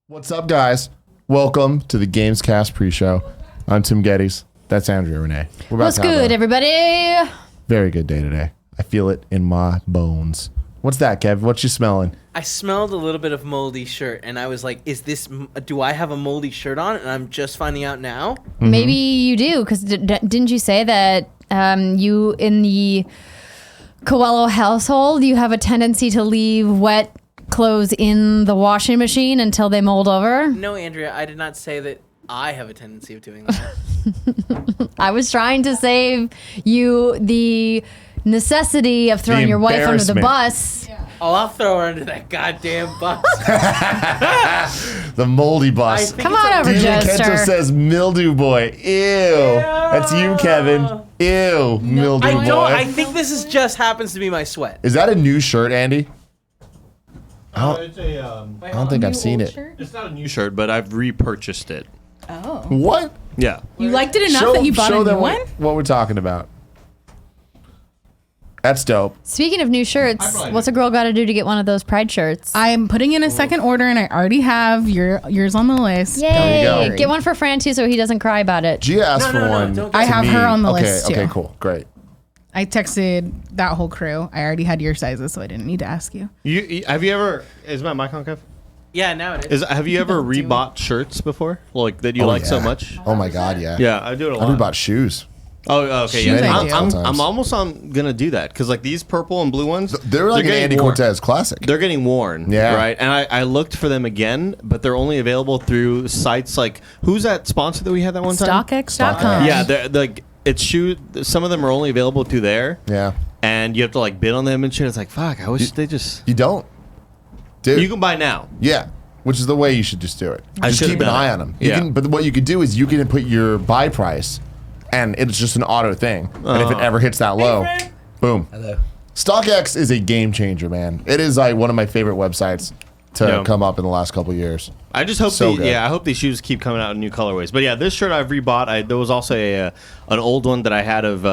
What's up, guys? Welcome to the Gamescast pre-show. I'm Tim Gettys. That's Andrea Renee. What's good, everybody? Very good day today. I feel it in my bones. What's that, Kev? What you smelling? I smelled a little bit of moldy shirt, and I was like, do I have a moldy shirt on? And I'm just finding out now. Mm-hmm. Maybe you do, because didn't you say that you, in the Coelho household, you have a tendency to leave wet clothes in the washing machine until they mold over? No, Andrea, I did not say that I have a tendency of doing that. I was trying to save you the necessity of throwing your wife under the bus. Oh, I'll throw her under that goddamn bus. The moldy bus. Come on over, DJ Kento Jester. says mildew boy. Ew. That's you, Kevin. Ew, mildew boy. I think this just happens to be my sweat. Is that a new shirt, Andy? It's a, I don't think I've seen it. it's not a new shirt, but I've repurchased it. Oh. What? Yeah. You liked it enough that you bought a new them one? what we're talking about. That's dope. Speaking of new shirts, what's a girl got to do to get one of those Pride shirts? I'm putting in a second order, and I already have yours on the list. Yay! There you go. Get one for Fran too, so he doesn't cry about it. Gia asked for one. don't get I to have me. her on the Okay, list, too. Okay, cool. Great. I texted that whole crew. I already had your sizes, so I didn't need to ask you. Have you ever? Is my mic on, Kev? Yeah, now it is. Have you ever rebought shirts before, like that you like so yeah. much? Oh my God, yeah. Yeah, I do it a I lot. rebought shoes. Oh, okay. Shoes Yeah, I do. I'm almost gonna do that because like these purple and blue ones, They're like an getting Andy worn. Cortez classic. They're getting worn. Yeah. Right. And I looked for them again, but they're only available through sites like who's that sponsor that we had that one time? StockX.com. Yeah, they're like it's shoe. Some of them are only available through there. Yeah. And you have to like bid on them and shit. It's like fuck. I wish they just. You don't. Dude. You can buy now. Yeah. Which is the way you should just do it. I Just should've keep an done eye it. on them. Yeah. But what you could do is you can put your buy price, and it's just an auto thing. And if it ever hits that low, boom. Hello. StockX is a game changer, man. It is like one of my favorite websites to Yeah. come up in the last couple of years. I just hope So good. I hope these shoes keep coming out in new colorways. But yeah, this shirt I've rebought. There was also an old one that I had of.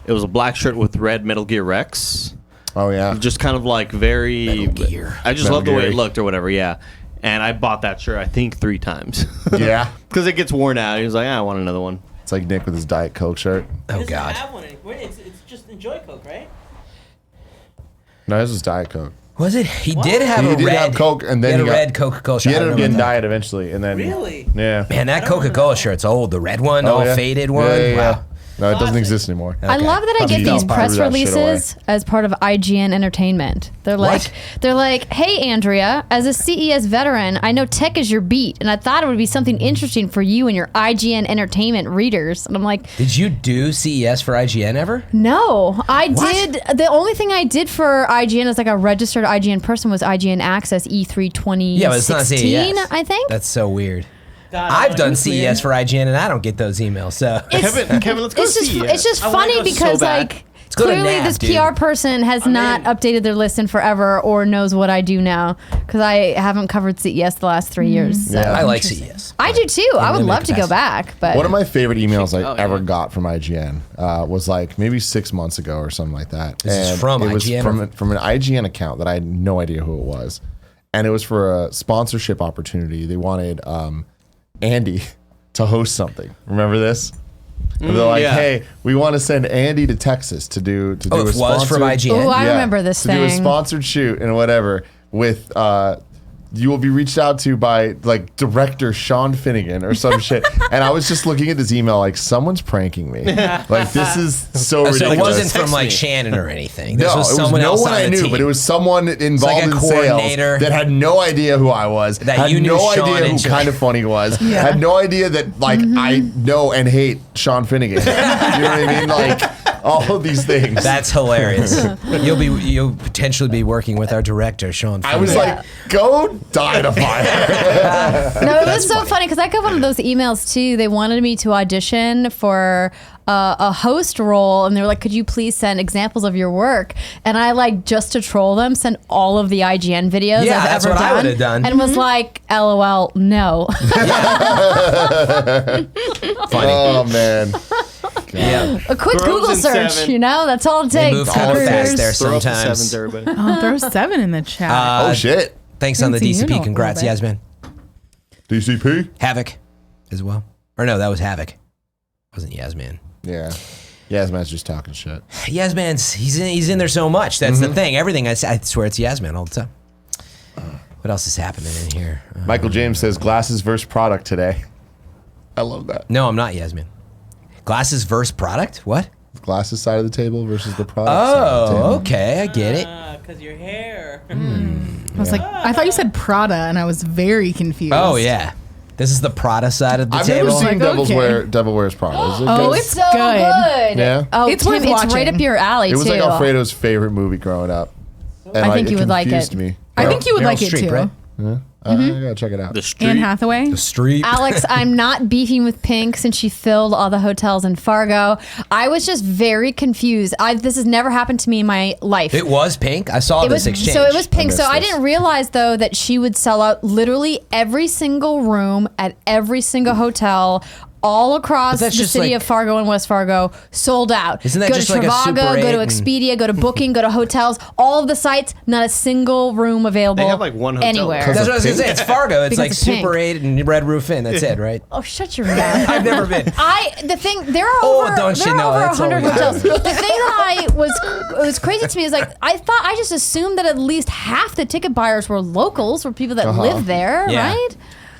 It was a black shirt with red Metal Gear Rex. Oh yeah. Just kind of like very. Metal Gear. I just Metal love the way Gear. it looked or whatever. Yeah, and I bought that shirt I think 3 times. Yeah. Because it gets worn out. He was like, I want another one. It's like Nick with his Diet Coke shirt. Oh God. have one anymore. It's just Enjoy Coke, right? No, his was Diet Coke. Was it? He did have He a did red have Coke, and then he had he a got- red Coca-Cola shirt. He I ended up remember getting that. Diet eventually, and then Really? Yeah. Man, that Coca-Cola shirt's old. The red one, Oh, all yeah. faded one. Yeah, yeah, yeah. Wow. No, it doesn't exist anymore. I love that I Probably get these don't press threw that shit away. releases as part of IGN Entertainment. They're like, hey Andrea, as a CES veteran, I know tech is your beat, and I thought it would be something interesting for you and your IGN Entertainment readers. And I'm like, Did you do CES for IGN ever? no, I What? did. The only thing I did for IGN as like a registered IGN person was IGN Access E3 2016, Yeah, but it's not CES. I think. That's so weird. God, I've done nuclear. CES for IGN, and I don't get those emails. So Kevin, let's go it's just see it's just I wanna funny go so because bad. like Let's go to clearly NAB, this dude. PR person has not in. updated their list in forever or knows what I do now because I haven't covered CES the last 3 years. So. Yeah. I like CES. I do too. I would limited love to go capacity. back, but One of my favorite emails I Oh, ever yeah. got from IGN was like maybe 6 months ago or something like that. This is And from it was IGN? from an IGN account that I had no idea who it was, and it was for a sponsorship opportunity. They wanted Andy to host something. Remember this? And they're like, yeah. hey, we want to send Andy to Texas to do Oh, a it was sponsored, from IGN. oh, I remember this to do a thing. sponsored shoot and whatever with you will be reached out to by like director Sean Finnegan or some shit. And I was just looking at this email like someone's pranking me. Like this is so So ridiculous. it wasn't from Text like me. Shannon or anything. This no, was it was someone no else one on I the knew, team. but it was someone involved like a in coordinator. sales that had no idea who I was, That had you knew no Sean idea who and Sean. Kind of Funny was, had no idea that like I know and hate Sean Finnegan. You know what I mean? Like all of these things. That's hilarious. You'll potentially be working with our director, Sean. I was Finnegan. like, go die to fire. No, it was so funny because I got one of those emails too. They wanted me to audition for a host role, and they were like, "Could you please send examples of your work?" And I like just to troll them, sent all of the IGN videos Yeah, I've that's ever what I done, would've done. and was like, "LOL, no." funny. Oh man. Yeah. A quick Throws Google in search, 7. you know, that's all it They takes. move kind of fast there Throw up the sometimes. sevens, everybody. Oh, throw 7 in the chat. Oh shit. Thanks on the Fancy DCP. noodle, Congrats, a little Yasmin. DCP? Havoc as well. Or no, that was Havoc. Wasn't Yasman. Yeah. Yasman's just talking shit. Yasman's he's in there so much. That's the thing. Everything I swear it's Yasman all the time. What else is happening in here? Michael James says glasses versus product today. I love that. No, I'm not Yasmin. Glasses versus product? What? Glasses side of the table versus the product side of the table. Oh, okay, I get it. Because your hair. I was like, I thought you said Prada, and I was very confused. Oh yeah, this is the Prada side of the I've table. never seen Like, Devil Wears Prada. Is it Oh, good? it's So good. Yeah. Oh, It's Tim, worth it's right watching. up your alley, It was too. like Alfredo's favorite movie growing up. And I think you would like confused it. Me. I think you would Meryl like it Streep, too. right? I gotta check it out. The street. Anne Hathaway. The street. Alex, I'm not beefing with Pink since she filled all the hotels in Fargo. I was just very confused. This has never happened to me in my life. It was pink. I saw It this was exchange. so it was Pink. missed So I this. didn't realize though that she would sell out literally every single room at every single hotel. All across But the that's just city like- of Fargo and West Fargo, sold out. Isn't that go just to like a Trivago, Super go 8 to and- Expedia, go to Booking, go to hotels. All of the sites, not a single room available. They have, like, one hotel anywhere. there. That's what I was gonna say. It's Fargo. It's Because like it's Super pink. 8 and Red Roof Inn. That's it, right? Oh, shut your mouth. I've never been. There are Oh, over, don't you there are know, over that's all 100 we got. hotels. The thing that it was crazy to me is like I just assumed that at least half the ticket buyers were locals, were people that live there, Yeah. right?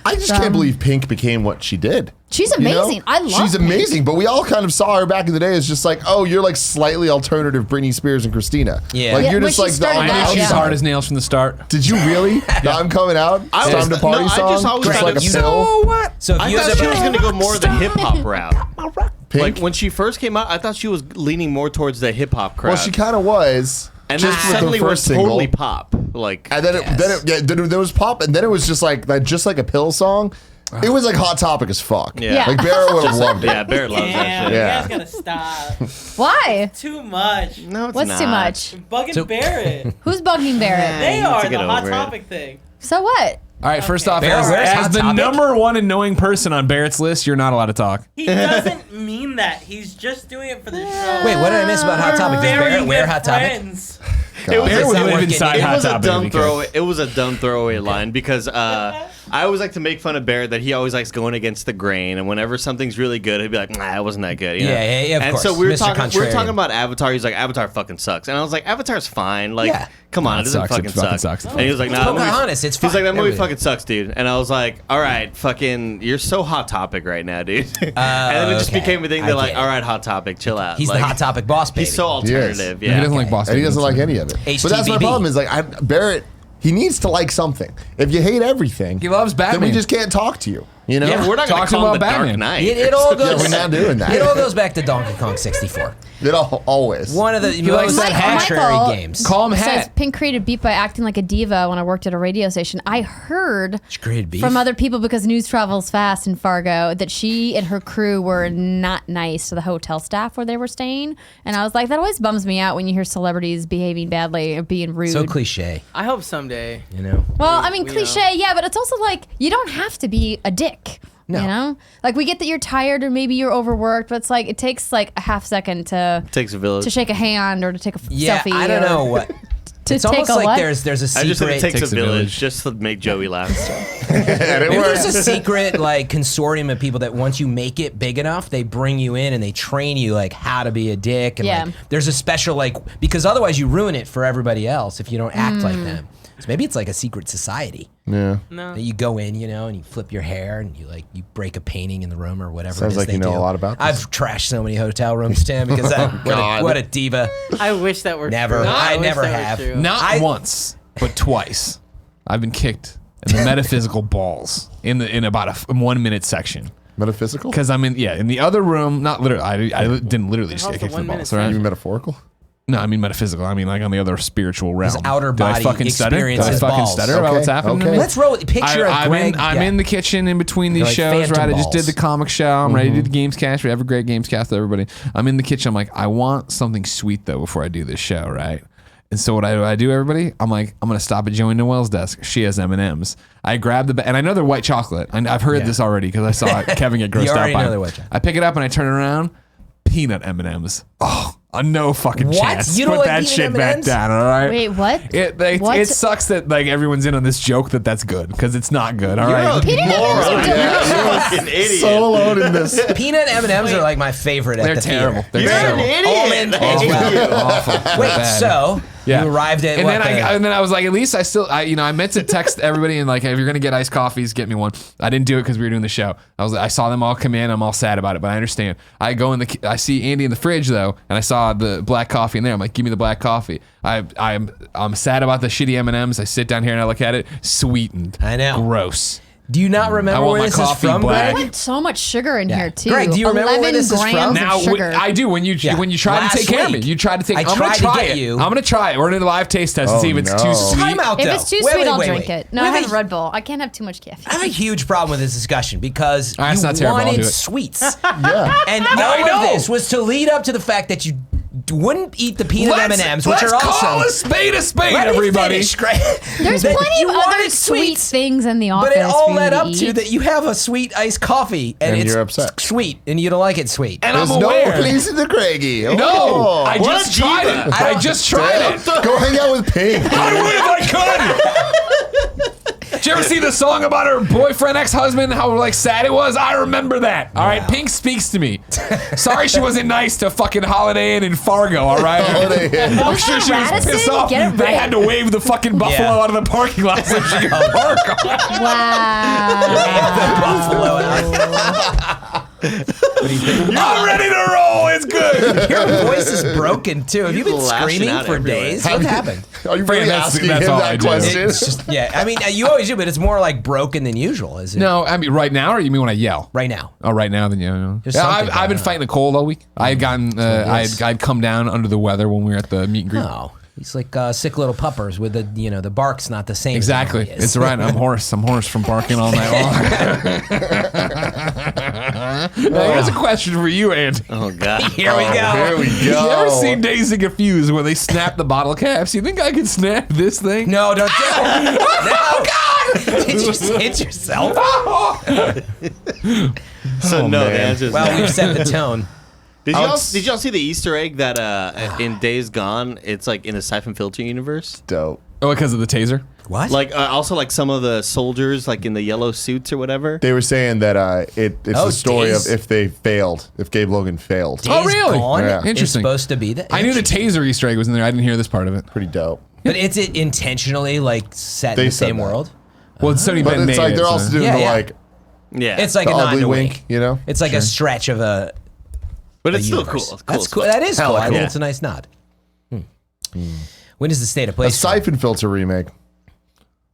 I just can't believe Pink became what she did. She's You know? amazing. I love She's Pink. amazing, but we all kind of saw her back in the day as just like, oh, you're like slightly alternative Britney Spears and Christina. Yeah. Like Yeah, you're when just she like the started on the that, She's yeah. outside. hard as nails from the start. Did you really? Now I'm coming out. It's I time was- to party no, I song. just always Just kind like of- a pill. what? So if I you thought end she up was going to go more the hip hop route. Pink. Like when she first came out, I thought she was leaning more towards the hip hop crowd. Well, she kind of was. and just then with suddenly the went first single. totally pop. Like And then there was pop, and then it was just like a pill song. It was like Hot Topic as fuck. Yeah. Like Barrett would have loved it. yeah, Barrett loves that Damn, shit. you Yeah. guys gotta stop. Why? Too much. No, it's What's not. too much? Bugging So- Barrett. Who's bugging Barrett? They you need are to the get hot over it. topic thing. So what? All right, first off, Barrett, where's as Hot the Topic? number one annoying person on Barrett's list, you're not allowed to talk. He doesn't mean that. He's just doing it for the show. Wait, what did I miss about Hot Topic? Does Very Barrett wear good Hot Topic? friends. It was, Barrett It's would not live working. inside It Hot a Topic. dumb if he could. throwaway. It was a dumb throwaway line because I always like to make fun of Barrett that he always likes going against the grain, and whenever something's really good, he'd be like, "Nah, it wasn't that good." You know? Yeah, of and course. so we were Mr. talking Contrarian. about Avatar. He's like, "Avatar fucking sucks," and I was like, "Avatar's fine. Like, Yeah. come on, No, it doesn't it fucking fucking suck." sucks. And he was like, "Nah, that movie- Pocahontas, it's He's like, fine. "That movie Everything. fucking sucks, dude." And I was like, "All right, fucking, you're so Hot Topic right now, dude." and then it just okay. became a thing. I They're like, get it. "All right, Hot Topic, chill out." He's like, the Hot Topic boss, baby. He's so alternative. He Yeah, He doesn't like Boston. And he doesn't like any of it. But that's my HTBB. problem is like Barrett. He needs to like something. If you hate everything, He loves then we Batman. just can't talk to you. You know? Yeah, we're not going Talk to call about him the Dark Batman. Knight. It all goes. we're not doing that. It all goes back to Donkey Kong 64. It always. One of the likes most that hat. contrary Michael games. Call him Says Hat. Pink created beef by acting like a diva when I worked at a radio station. I heard She created beef. from other people because news travels fast in Fargo that she and her crew were not nice to the hotel staff where they were staying. And I was like, that always bums me out when you hear celebrities behaving badly or being rude. So cliche, I hope someday. you know. Well, I mean, We cliche, yeah, but it's also like you don't have to be a dick. No. You know, like we get that you're tired or maybe you're overworked, but it's like it takes like a half second to Takes a village. shake a hand or to take a Yeah, selfie. I don't or know what. To It's take almost a like what? there's a I just said secret. it takes a Takes a village village. just to make Joey laugh. And it Maybe works. there's a secret like consortium of people that once you make it big enough, they bring you in and they train you like how to be a dick. And Yeah. like, there's a special like because otherwise you ruin it for everybody else if you don't act like them. So maybe it's like a secret society Yeah. No. that you go in, you know, and you flip your hair and you like you break a painting in the room or whatever. Sounds it is like they you know do. a lot about this. I've trashed so many hotel rooms, Tim, because God. what a diva. I wish that were Never. true. I wish never that were have. true. Not once, but twice. I've been kicked in the metaphysical balls in about a 1 minute section. Metaphysical? Because I'm in the other room. Not literally. I didn't literally just How's get the kicked in the 1 balls. minute Right? You mean metaphorical? No, I mean metaphysical. I mean like on the other spiritual realm. outer Did I body fucking stutter? Did experience I his fucking balls. stutter about what's Okay, happening? to okay. me? Let's roll a picture of Greg. I'm in the kitchen in between these You're like shows, phantom right? I just did balls. the comic show. I'm ready to do the games cast. We have a great games cast with everybody. I'm in the kitchen. I'm like, I want something sweet though before I do this show, right? And so what I do, everybody? I'm like, I'm gonna stop at Joey Noel's desk. She has M&Ms. I grab and I know they're white chocolate. And I've heard this already because I saw Kevin get grossed You out already by know them. they're white chocolate. I pick it up and I turn it around. Peanut M&Ms. Oh, No fucking What? chance. You don't Put like that peanut shit back M&Ms? down, all right? Wait, what? It sucks that like everyone's in on this joke that's good because it's not good. All right. Peanut M&Ms are delicious. You're a fucking idiot. So alone in this. Peanut M&Ms are like my favorite at They're the terrible. theater. They're You're terrible. an idiot. Almond I as hate well. you. Awful. Wait, Bad. so Yeah. you arrived at And what then the- I was like, at least I meant to text everybody and like, if you're gonna get iced coffees, get me one. I didn't do it because we were doing the show. I saw them all come in. I'm all sad about it, but I understand. I see Andy in the fridge though, and I saw the black coffee in there. I'm like, give me the black coffee. I'm sad about the shitty M&Ms. I sit down here and I look at it, sweetened. I know. Gross. Do you not I remember want where my this is coffee from, black. Greg? So much sugar in Yeah. here too. Greg, do you remember where 11 this is from? grams Now of sugar. I do when you Yeah. try Last to take care of me. week, You try to take. I I'm gonna tried to try get it. you- I'm gonna try it. We're gonna do a live taste test and Oh, see if it's no. too sweet. Time out, If though. it's too Wait, sweet, wait, I'll wait, drink wait. it. No, I We have a Red Bull. I can't have too much I have a caffeine. huge problem with this discussion because All right, it's you not terrible. I'll wanted do it. sweets. Yeah. And I all know. of this was to lead up to the fact that you wouldn't eat the peanut M&Ms, which let's are call also... a spade a spade, Let me everybody. finish, Greg. There's That plenty you of other wanted sweet things in the office. But it all for you led to up to eat. that you have a sweet iced coffee and, And it's you're upset. sweet and you don't like it sweet. And There's I'm no aware. place in the Craigie. No, Oh. I What just a tried diva. it. I just tried it. Go hang out with Pink. I would if I could. Did you ever see the song about her boyfriend, ex-husband, how like sad it was? I remember that. All right, Pink speaks to me. Sorry she wasn't nice to fucking Holiday Inn in Fargo, all right? I'm sure she was Radisson? pissed off. Get it They right. had to wave the fucking buffalo Yeah. out of the parking lot so she could park. Wow. I'm ready to roll. It's good. Your voice is broken too. Have you been Lashing screaming out for everywhere. days? What happened? Are you Fran, really that's- asking that's him all I that do. question? It's just, yeah, I mean, you always do, but it's more like broken than usual, is it? No, I mean right now, or you mean when I yell? Right now. Oh, right now, then yeah. There's Yeah, something I've been going on. fighting a cold all week. I had gotten, I'd come down under the weather when we were at the meet and greet. Oh, he's like sick little puppers with the bark's not the same. as Exactly. it normally is. It's right. I'm hoarse. I'm hoarse from barking all night long. Now, here's a question for you, Andy. Oh god. Here we go. Here we You go. ever seen Dazed and Confused where they snap the bottle caps? You think I could snap this thing? No, don't do it. No, God! Did you hit yourself? So no, the man. answer is Well, no. we've set the tone. Did y'all see the Easter egg that in Days Gone? It's like in the Siphon Filter universe. Dope. Oh, because of the taser? What? Like also like some of the soldiers like in the yellow suits or whatever. They were saying that it's Oh, the story Days. of if they failed, if Gabe Logan failed. Days Oh, really? Gone Yeah. is Interesting. supposed to be that. I knew the taser Easter egg was in there. I didn't hear this part of it. Pretty dope. But is it intentionally like set They in the said same that. world? Well, it's Sonny But Ben it's made like it, they're so- also doing Yeah, the yeah. like Yeah, It's like the a nod ugly and a wink, wink. you know? It's like a stretch of a. but it's still universe. cool. That's cool. That is Hella cool. I think cool. it's a nice nod. When is the state of play? A Siphon Filter remake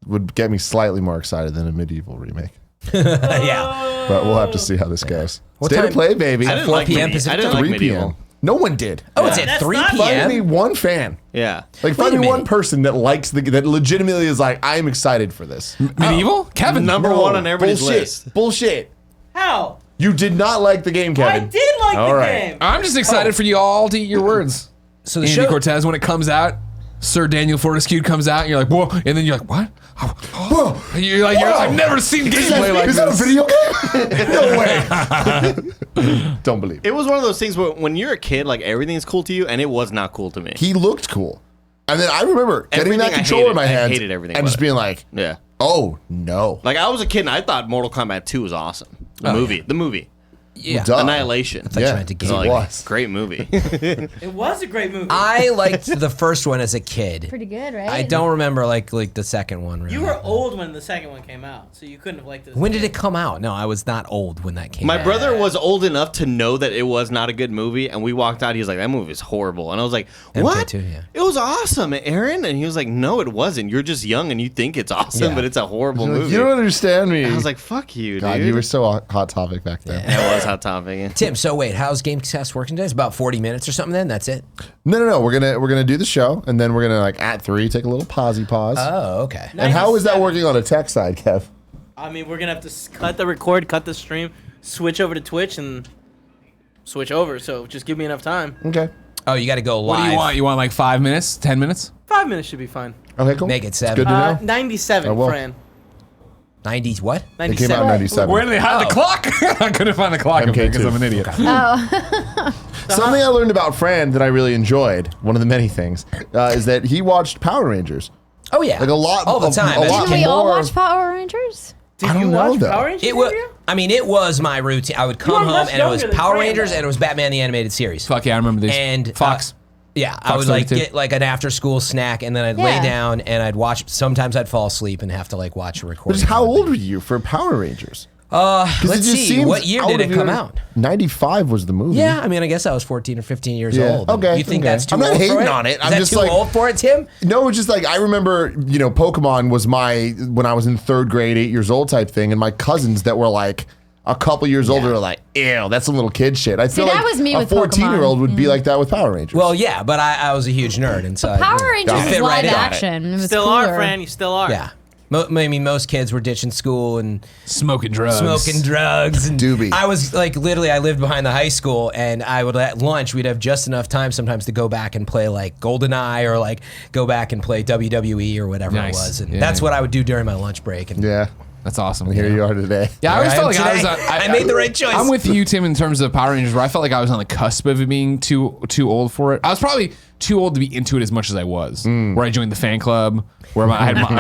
would get me slightly more excited than a medieval remake. Yeah. But we'll have to see how this goes. What State time- of play, baby. I didn't 4 like p.m. Medi- Pacific I didn't time? like 3 medieval. p.m. No one did. Oh, it's Yeah. at That's 3 not fun. Find me p.m. one fan. Yeah. Like, Wait a find me minute. one person that likes that legitimately is like, I'm excited for this. Medieval? Kevin. Number No, one on everybody's bullshit. list. Bullshit. How? You did not like the game, I Kevin. did like All the right. game. I'm just excited for you all to eat your words. So the Andy show. Cortez, when it comes out, Sir Daniel Fortescue comes out, and you're like, whoa. And then you're like, what? Whoa. And you're like, I've never seen gameplay like Is that a this. video game? No way. Don't believe it. It was one of those things where when you're a kid, like everything's cool to you, and it was not cool to me. He looked cool. And then I remember getting Everything that I controller in hated. my I hand hated everything and about just it. being like, Yeah. oh, no. Like I was a kid and I thought Mortal Kombat 2 was awesome. The movie. Yeah. Duh. Annihilation. thought you meant to It's game. like, was. great movie. It was a great movie. I liked the first one as a kid. Pretty good, right? I don't remember like the second one. Really. You were old when the second one came out, so you couldn't have liked it. When did it come out? No, I was not old when that came My out. brother was old enough to know that it was not a good movie, and we walked out. He was like, "That movie is horrible," and I was like, "What? too, yeah. It was awesome, Aaron." And he was like, "No, it wasn't. You're just young and you think it's awesome, Yeah. but it's a horrible Like, movie." you don't understand me. I was like, "Fuck you, God, dude." you were so hot topic back then. That was hot topic. Yeah. Tim, so wait, how's Gamecast working today? It's about 40 minutes or something then? That's it? No. We're gonna do the show, and then we're gonna like at 3 take a little pause. Oh, okay. And how is that working on a tech side, Kev? I mean, we're gonna have to cut the record, cut the stream, switch over to Twitch, and switch over. So just give me enough time. Okay. Oh, you got to go live. What do you want? You want like 5 minutes? 10 minutes? 5 minutes should be fine. Okay, cool. Make it It's 7. good to know. 97, I will. Fran. 90s what? It came out in 97. Where do they hide the clock? I couldn't find the clock up there because I'm an idiot. Something I learned about Fran that I really enjoyed, one of the many things, is that he watched Power Rangers. Oh yeah, Like a lot, all the time. A lot Didn't we all more. watch Power Rangers? Did I don't you know, watch though. Power Rangers? It was. Andrea? I mean, it was my routine. I would come are home much and it was younger than Power Fran, Rangers though. and it was Batman the Animated Series. Fuck yeah, I remember these. And Fox. Yeah, I Fox would like 32. get like an after school snack and then I'd lay Yeah. down and I'd watch. Sometimes I'd fall asleep and have to like watch a recording. Just how old were you for Power Rangers? 'Cause Let's it just see. seems What year did out it of come your- out? 95 was the movie. Yeah, I mean, I guess I was 14 or 15 years Yeah, old. okay, You think okay. that's too I'm not old for hating it? on it. Is I'm that just too like- old for it, Tim? No, just like I remember, Pokemon was when I was in 3rd grade, 8 years old type thing, and my cousins that were like a couple years older were like, ew, that's some little kid shit. I feel that like was me a with 14-year-old Pokemon. would be like that with Power Rangers. Well, yeah, but I was a huge nerd, and so Power I Rangers fit is right live in. action. It was Still cooler. are, Fran. You still are. Yeah. Maybe most kids were ditching school and Smoking drugs. smoking drugs and Doobie. I was like literally I lived behind the high school and I would at lunch we'd have just enough time sometimes to go back and play like GoldenEye or like go back and play WWE or whatever Nice. it was and Yeah. that's what I would do during my lunch break and yeah, That's awesome. and here you are today. Yeah, I always Here I felt am like I was. today. I made the right choice. I'm with you, Tim, in terms of Power Rangers, where I felt like I was on the cusp of it being too old for it. I was probably too old to be into it as much as I was. Where I joined the fan club, where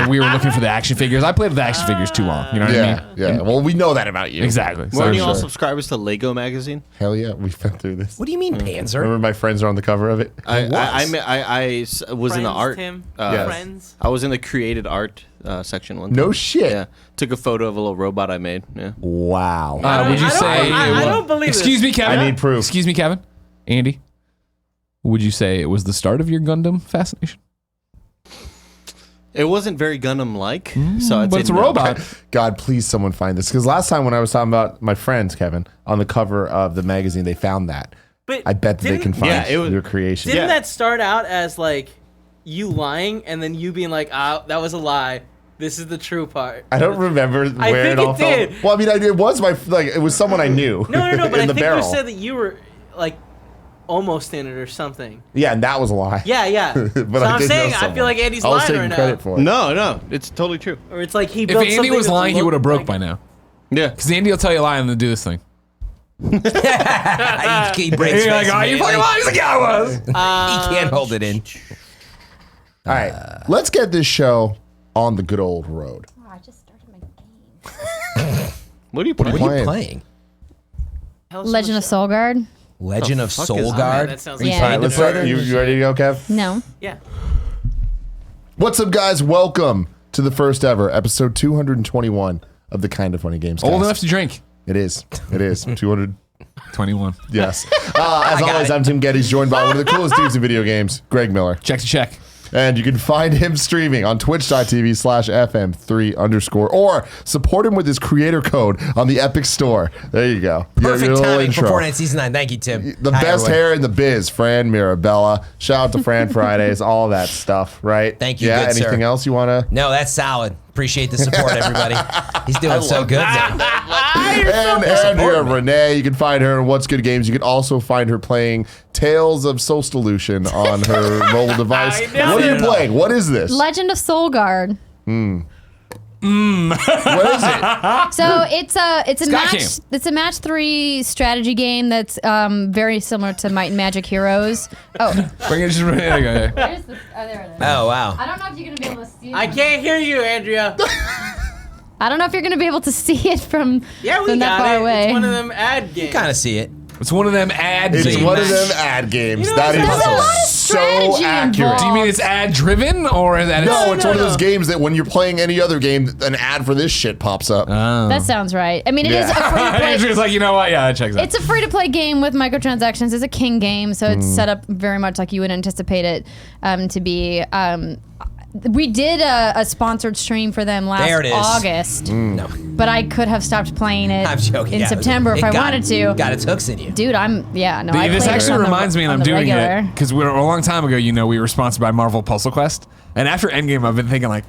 we were looking for the action figures. I played with the action figures too long. You know what I Yeah, mean? yeah. Well, we know that about you. Exactly. So Weren't you all sure. subscribers to Lego magazine? Hell yeah, we've been through this. What do you mean Panzer? Remember my friends are on the cover of it? I was in the Friends, art. Tim. Yes. Friends. I was in the created art section one. No time. shit. Yeah, took a photo of a little robot I made. Yeah. Wow. would you I don't- say? I don't believe Excuse this. me, Kevin. I need proof. Excuse me, Kevin. Andy. Would you say it was the start of your Gundam fascination? It wasn't very Gundam-like, so I'd But say it's a no. robot. God, please someone find this. Because last time when I was talking about my friends, Kevin, on the cover of the magazine, they found that. But I bet that they can find Yeah, it was- your creation. Didn't Yeah. that start out as like you lying and then you being like, ah, that was a lie. This is the true part. I don't remember I where think it all it did. fell. Well, I mean, it was it was someone I knew. No, but in I the think barrel. you said that you were like almost in it or something. Yeah, and that was a lie. Yeah. but So I I'm did know saying I someone. feel like Andy's I was lying taking right credit now. for it. No, it's totally true. Or it's like he If built Andy something was that lying, he looked would have broke like by it. now. Yeah. Because Andy will tell you a lie and then do this thing. he breaks You're like, face oh, you immediately. fucking lied. He's like, yeah, I was. He can't hold it in. All right, let's get this show on the good old road. Oh, I just started my game. What are you What are playing? What are you Playing. playing? Hell's Legend of Soul Guard? Legend of fuck Soul is that? Guard. That sounds Are you Yeah. All right, playing let's it, start. brother? You ready to go, Kev? No. Yeah. What's up, guys? Welcome to the first ever episode 221 of the Kind of Funny Games. Old Cast. enough to drink. It is. It is 200. 21. Yes. As always, I'm Tim Gettys, joined by one of the coolest dudes in video games, Greg Miller. Check to check. And you can find him streaming on twitch.tv/FM3_ or support him with his creator code on the Epic Store. There you go. Your Perfect little timing intro. for Fortnite Season 9. Thank you, Tim. The Hi, best everyone. hair in the biz, Fran Mirabella. Shout out to Fran Fridays, all that stuff, right? Thank you, Yeah, good sir. anything else you want to? No, that's solid. Appreciate the support, everybody. He's doing so good. And here, Renee, you can find her in What's Good Games. You can also find her playing Tales of Soul Solution on her mobile device. I know. What are you playing? What is this? Legend of Soul Guard. What is it? So it's a Scott match. Cam. It's a match 3 strategy game that's very similar to Might and Magic Heroes. Oh, Bring it just there you go. there's the, oh, there it is. Oh, wow. I don't know if you're gonna be able to see. I can't hear you, Andrea. I don't know if you're gonna be able to see it from Yeah, we from that got far it. away. It's one of them ad games. Kind of see it. It's one of them ad It's games. one of them ad games. You know, That there's is a lot of so strategy accurate. involved. Do you mean it's ad driven or that No, it's it's one of those games that when you're playing any other game, an ad for this shit pops up. That sounds right. I mean, it is Yeah. a free to play. Andrew's like, you know what? Yeah, that checks out. It's a free to play game with microtransactions. It's a king game, so it's set up very much like you would anticipate it to be. We did a sponsored stream for them last There it is. August, No, but I could have stopped playing it I'm joking. in Yeah, September if it I got- wanted to. Got its hooks in you. Dude, I This played it actually on the- reminds me, and on I'm the doing regular. it because we're a long time ago. You know, we were sponsored by Marvel Puzzle Quest, and after Endgame, I've been thinking like,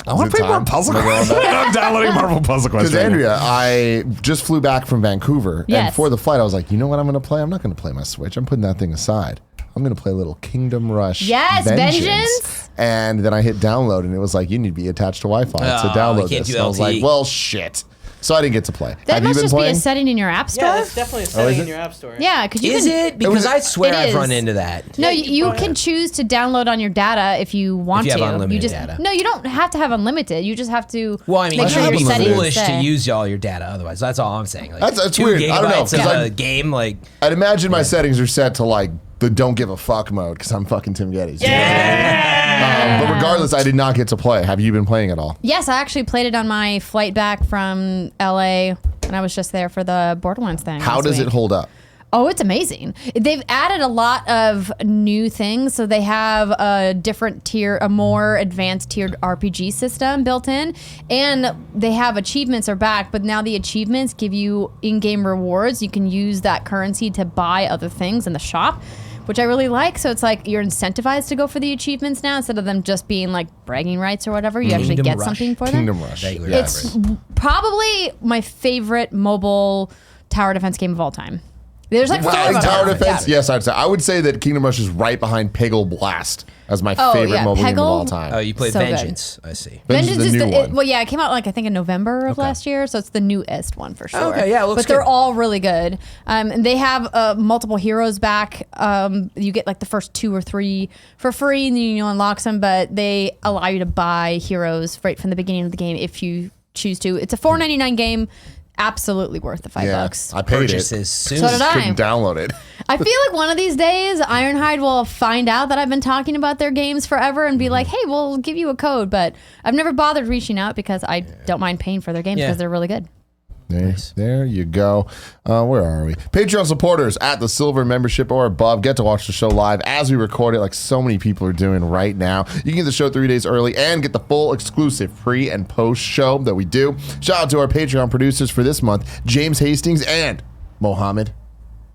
I want Is to it play more time? Puzzle Maybe Quest. I'm downloading Marvel Puzzle Quest. Because right now. Andrea, I just flew back from Vancouver, and Yes. for the flight, I was like, you know what I'm going to play? I'm not going to play my Switch. I'm putting that thing aside. I'm going to play a little Kingdom Rush. Yes, Vengeance. And then I hit download, and it was like, you need to be attached to Wi-Fi to Oh, download you can't this. do And I was LTE. like, well, shit. so I didn't get to play. That Have you must been just be playing? a setting in your app store. Yeah, it's definitely a setting is in it? your app store. Yeah, because you Is can. it? Because I swear It I've is. run into that. No, Yeah, you oh, can yeah. choose to download on your data if you want you have to. unlimited you just data. no, you don't have to have unlimited. You just have to. Well, I mean, make you sure would your be settings foolish to say. use all your data otherwise. That's all I'm saying. Like, That's 2 weird. I don't know, gigabytes of 'cause a game, like I'd imagine my settings are set to like the don't give a fuck mode because I'm fucking Tim Gettys. But regardless, I did not get to play. Have you been playing at all? Yes, I actually played it on my flight back from LA, and I was just there for the Borderlands thing. How last does week. it hold up? Oh, it's amazing. They've added a lot of new things. So they have a different tier, a more advanced tiered RPG system built in. And they have achievements are back, but now the achievements give you in-game rewards. You can use that currency to buy other things in the shop, which I really like. So it's like you're incentivized to go for the achievements now instead of them just being like bragging rights or whatever. You actually Kingdom get Rush. something for Kingdom them. Rush. Regular Yes. It's probably my favorite mobile tower defense game of all time. There's like 4 of them. Tower Yeah. defense? Yes, I would say that Kingdom Rush is right behind Peggle Blast as my favorite yeah, mobile game of Peggle- all time. oh, you played So good. Vengeance. I see. Vengeance is the new one. Well, yeah, it came out like I think in November of last year, so it's the newest one for sure. Okay, yeah, it looks but they're good. all really good. And they have multiple heroes back. You get like the first 2 or 3 for free, and then you unlock some. But they allow you to buy heroes right from the beginning of the game if you choose to. It's a $4.99 game. Absolutely worth the $5. I paid Purchases it. soon. So did I. Couldn't download it. I feel like one of these days, Ironhide will find out that I've been talking about their games forever and be like, hey, we'll give you a code. But I've never bothered reaching out because I don't mind paying for their games Yeah. because they're really good. There you go. Where are we? Patreon supporters at the silver membership or above get to watch the show live as we record it, like so many people are doing right now. You can get the show 3 days early and get the full exclusive pre and post show that we do. Shout out to our Patreon producers for this month, James Hastings and Mohammed.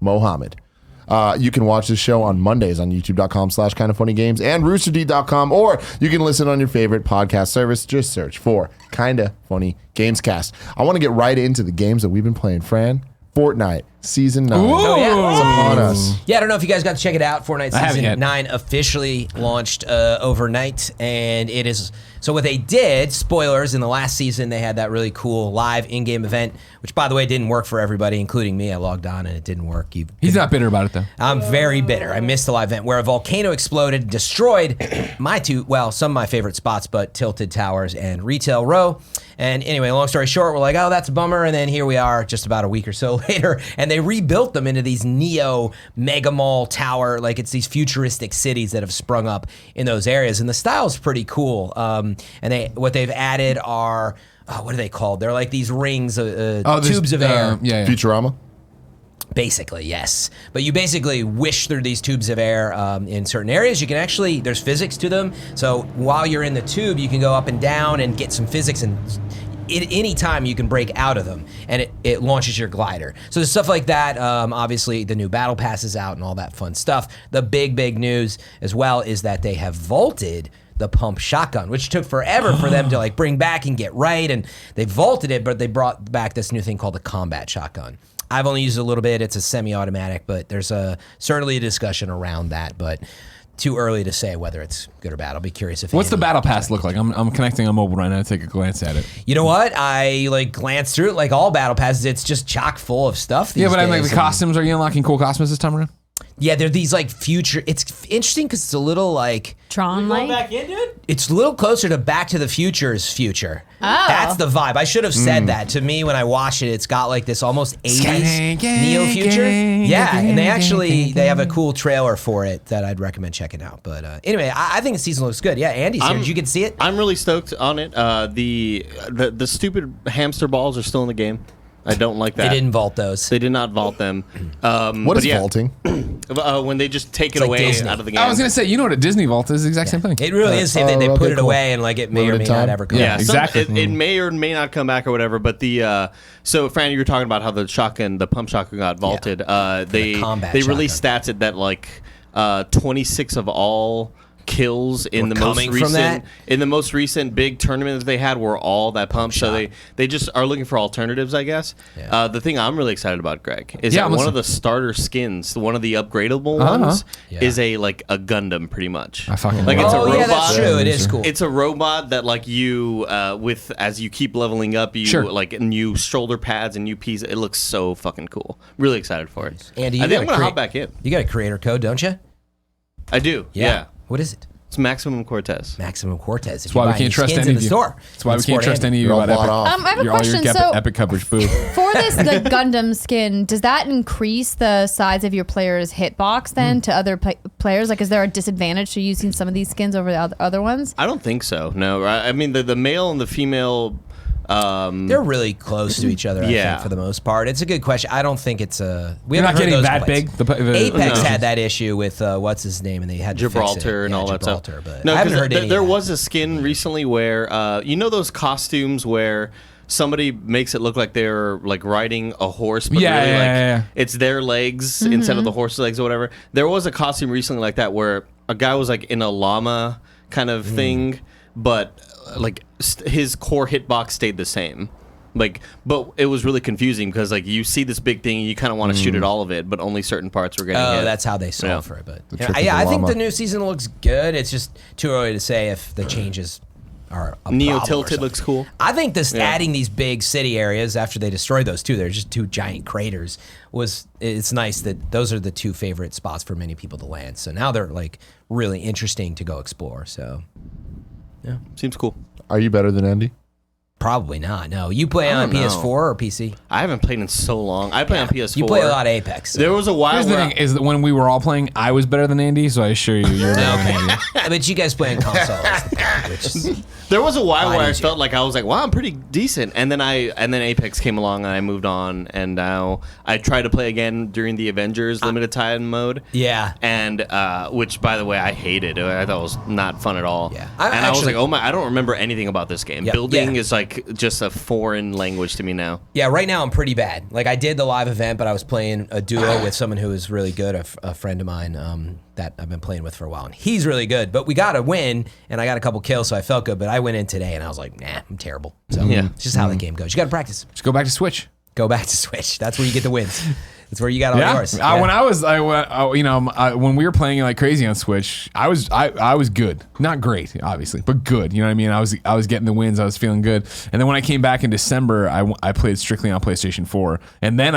You can watch this show on Mondays on youtube.com/kindoffunnygames and roosterteeth.com, or you can listen on your favorite podcast service. Just search for Kinda Funny Gamescast. I want to get right into the games that we've been playing. Fran, Fortnite Season 9. Oh, yeah. It's upon us. Yeah, I don't know if you guys got to check it out. Fortnite I haven't Season yet. 9 officially launched overnight, and it is... So what they did, spoilers, in the last season, they had that really cool live in-game event, which, by the way, didn't work for everybody, including me. I logged on, and it didn't work. He's not bitter about it though. I'm very bitter. I missed the live event where a volcano exploded, destroyed some of my favorite spots, but Tilted Towers and Retail Row. And anyway, long story short, we're like, oh, that's a bummer. And then here we are just about a week or so later, and they rebuilt them into these neo mega mall tower, like it's these futuristic cities that have sprung up in those areas. And the style's pretty cool. And what they've added are, what are they called? They're like these rings, tubes of air. Yeah. Futurama. Basically, yes. But you basically wish through these tubes of air in certain areas. You can actually, there's physics to them. So while you're in the tube, you can go up and down and get some physics, and any time you can break out of them, and it launches your glider. So there's stuff like that. Obviously, the new battle pass is out and all that fun stuff. The big news as well is that they have vaulted the pump shotgun, which took forever for them to like bring back and get right. And they vaulted it, but they brought back this new thing called the combat shotgun. I've only used it a little bit. It's a semi-automatic, but there's certainly a discussion around that, but too early to say whether it's good or bad. I'll be curious if What's the Andy- battle pass look like? I'm connecting on mobile right now to take a glance at it. You know what? I like glanced through it like all battle passes. It's just chock full of stuff these Yeah, but I mean, like days, the and- costumes. Are you unlocking cool costumes this time around? Yeah, they're these like future. It's interesting because it's a little like Tron Going like. back in, dude? it's a little closer to Back to the Future's future. Oh. That's the vibe. I should have said that. To me, when I watched it, it's got like this almost 80s neo future. Yeah, and they have a cool trailer for it that I'd recommend checking out. But anyway, I think the season looks good. Yeah, Andy's here. Did you get to see it? I'm really stoked on it. The stupid hamster balls are still in the game. I don't like that. They didn't vault those. They did not vault them. What is vaulting? When they just take it like away Disney. out of the game. I was gonna say, you know what a Disney Vault is? The exact same thing. It really is. They oh, put okay, it cool. away and like it may or may Limited not time? ever come Yeah, back. exactly. It may or may not come back or whatever. But so Fran, you were talking about how the pump shotgun got vaulted. They combat released stats at that like 26 of all kills in Were the most coming from recent that? in the most recent big tournament that they had were all that pump. So they just are looking for alternatives, I guess. Yeah. The thing I'm really excited about, Greg, is Yeah, that I'm one listening. of the starter skins, one of the upgradable ones, Yeah. is a Gundam, pretty much. I fucking like love it's a Oh robot. yeah, that's true. It is cool. It's a robot that like you with as you keep leveling up, you Sure. like new shoulder pads and new pieces. It looks so fucking cool. Really excited for it. Andy, you I think I'm gotta gonna hop create- back in. You got a creator code, don't you? I do. Yeah. What is it? It's Maximum Cortez. Maximum Cortez. That's why we can't trust any of you. Store. That's why we can't trust any of you You're all about bought Epic. off. I have a All your question. So Epic coverage, boo. for this the Gundam skin, does that increase the size of your player's hitbox then to other players? Like, is there a disadvantage to using some of these skins over the other ones? I don't think so. No, I mean the male and the female. They're really close to each other, I Yeah. think, for the most part. It's a good question. I don't think it's a. We You're haven't not heard getting those that complaints. big. Apex No. had that issue with what's his name, and they had to fix Gibraltar it. and Yeah, all that stuff. Gibraltar, but No, I haven't 'cause heard any. there of that. was a skin recently where you know those costumes where somebody makes it look like they're like riding a horse, but Yeah, really like yeah. it's their legs instead of the horse's legs or whatever. There was a costume recently like that where a guy was like in a llama kind of thing, but like his core hitbox stayed the same. Like, but it was really confusing because like you see this big thing and you kind of want to shoot at all of it, but only certain parts were getting hit. Oh, that's how they solve Yeah. for it. But trick of yeah, the I think llama. the new season looks good. It's just too early to say if the changes are a Neo problem or Tilted something. looks cool. I think this Yeah. adding these big city areas after they destroyed those two, they're just two giant craters. It's nice that those are the two favorite spots for many people to land. So now they're like really interesting to go explore. So Seems cool. Are you better than Andy? probably not. No, you play on don't know. PS4 or PC? I haven't played in so long. I play on PS4. You play a lot of Apex. So. There was a while Here's the where thing: is that when we were all playing, I was better than Andy. So I assure you, you're better than Andy. but you guys play on console. Which is, there was a while Why where I didn't you? felt like I was like, wow, I'm pretty decent, and then Apex came along and I moved on, and now I tried to play again during the Avengers limited time mode. yeah. And which, by the way, I hated. I thought it was not fun at all. Yeah. I was like, oh my, I don't remember anything about this game. Yeah, Building yeah. is like just a foreign language to me now. Yeah, right now I'm pretty bad. Like I did the live event, but I was playing a duo with someone who is really good, a friend of mine that I've been playing with for a while, and he's really good. But we got a win, and I got a couple kills, so I felt good. But I went in today, and I was like, nah, I'm terrible. So Yeah. it's just how the game goes. You got to practice. Just go back to Switch. Go back to Switch. That's where you get the wins. That's where you got all Yeah. yours. When when we were playing like crazy on Switch, I was good, not great, obviously, but good. You know what I mean? I was getting the wins. I was feeling good. And then when I came back in December, I played strictly on PlayStation 4. And then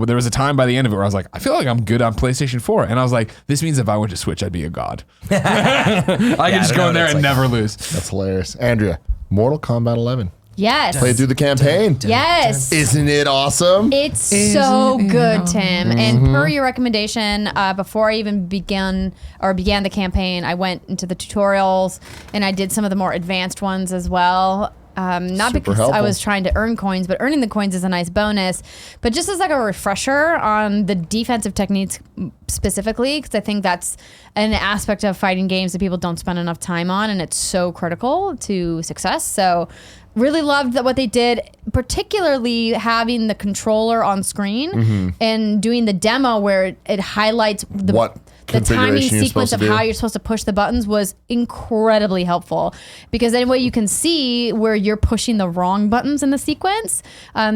there was a time by the end of it where I was like, I feel like I'm good on PlayStation 4. And I was like, this means if I went to Switch, I'd be a god. I could just I go know in there what and it's never lose. That's hilarious. Andrea, Mortal Kombat 11. Yes. Played through the campaign. Yes. Isn't it awesome? It's so good, Tim. And per your recommendation, before I even began the campaign, I went into the tutorials and I did some of the more advanced ones as well. Not Super because I helpful. was trying to earn coins, but earning the coins is a nice bonus. But just as like a refresher on the defensive techniques specifically, because I think that's an aspect of fighting games that people don't spend enough time on, and it's so critical to success. So really loved what they did, particularly having the controller on screen and doing the demo where it highlights What the timing configuration you're sequence supposed of to do. how you're supposed to push the buttons was incredibly helpful, because then way you can see where you're pushing the wrong buttons in the sequence,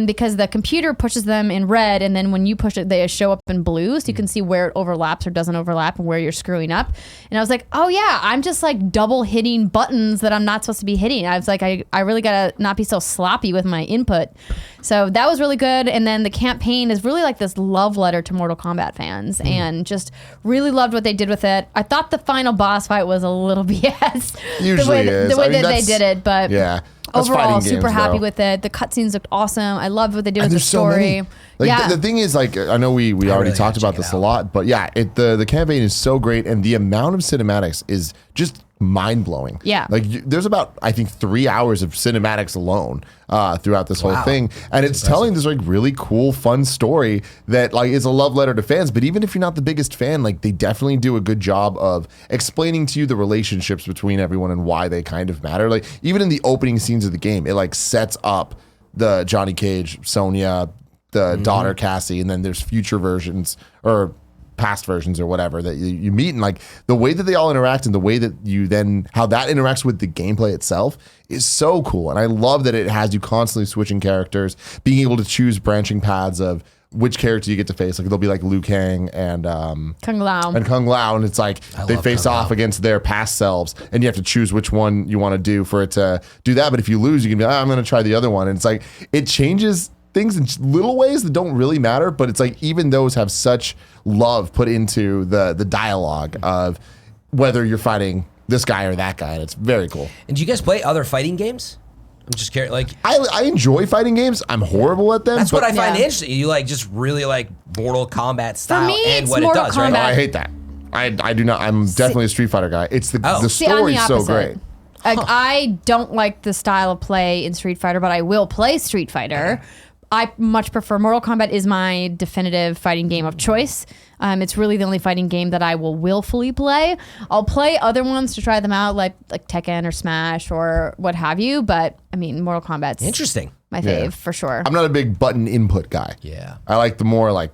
because the computer pushes them in red, and then when you push it, they show up in blue, so you can see where it overlaps or doesn't overlap and where you're screwing up. And I was like, oh yeah, I'm just like double hitting buttons that I'm not supposed to be hitting. I was like, I really gotta not be so sloppy with my input. So that was really good. And then the campaign is really like this love letter to Mortal Kombat fans, and just really loved what they did with it. I thought the final boss fight was a little BS. Usually the is. way I mean, that they that's- did it, but Yeah. That's overall, fighting super games, happy though. with it. The cutscenes looked awesome. I loved what they did And with the there's so story. many. Like yeah. the thing is, like, I know we already really talked gotta about check it this a out. lot, but yeah, the campaign is so great, and the amount of cinematics is just mind blowing. Yeah. like there's about I think 3 hours of cinematics alone throughout this whole thing, and it's telling this like really cool, fun story that like is a love letter to fans. But even if you're not the biggest fan, like they definitely do a good job of explaining to you the relationships between everyone and why they kind of matter. Like even in the opening scenes of the game, it like sets up the Johnny Cage, Sonya, the daughter Cassie, and then there's future versions or past versions or whatever that you meet, and like the way that they all interact and the way that you then how that interacts with the gameplay itself is so cool. And I love that it has you constantly switching characters, being able to choose branching paths of which character you get to face. Like there'll be like Liu Kang and Kung Lao. And it's like they face Kung off Lao. against their past selves, and you have to choose which one you want to do for it to do that. But if you lose, you can be like, I'm going to try the other one. And it's like it changes things in little ways that don't really matter, but it's like even those have such love put into the dialogue of whether you're fighting this guy or that guy, and it's very cool. And do you guys play other fighting games? I'm just curious. Like, I enjoy fighting games. I'm horrible at them. that's what but I find Yeah. interesting. You like just really like Mortal Kombat style me, and it's what Mortal it does, Kombat. right? I hate that. I do not. I'm definitely a Street Fighter guy. It's the Oh. See, I'm story's the so opposite. great. Like I don't like the style of play in Street Fighter, but I will play Street Fighter. I much prefer Mortal Kombat is my definitive fighting game of choice. It's really the only fighting game that I will willfully play. I'll play other ones to try them out, like Tekken or Smash or what have you. But I mean, Mortal Kombat's Interesting. my fave Yeah. for sure. I'm not a big button input guy. Yeah. I like the more like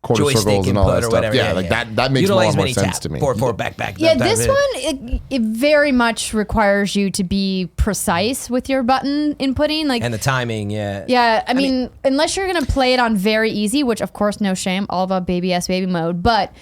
quarter Joystick circles and all input that or stuff. whatever. Yeah, like that makes a Utilize lot more mini sense tap. to me. Forward, back. Yeah, that- this that- one it very much requires you to be precise with your button inputting. Like and the timing, yeah. yeah, I mean, unless you're gonna play it on very easy, which of course, no shame, all about baby mode. But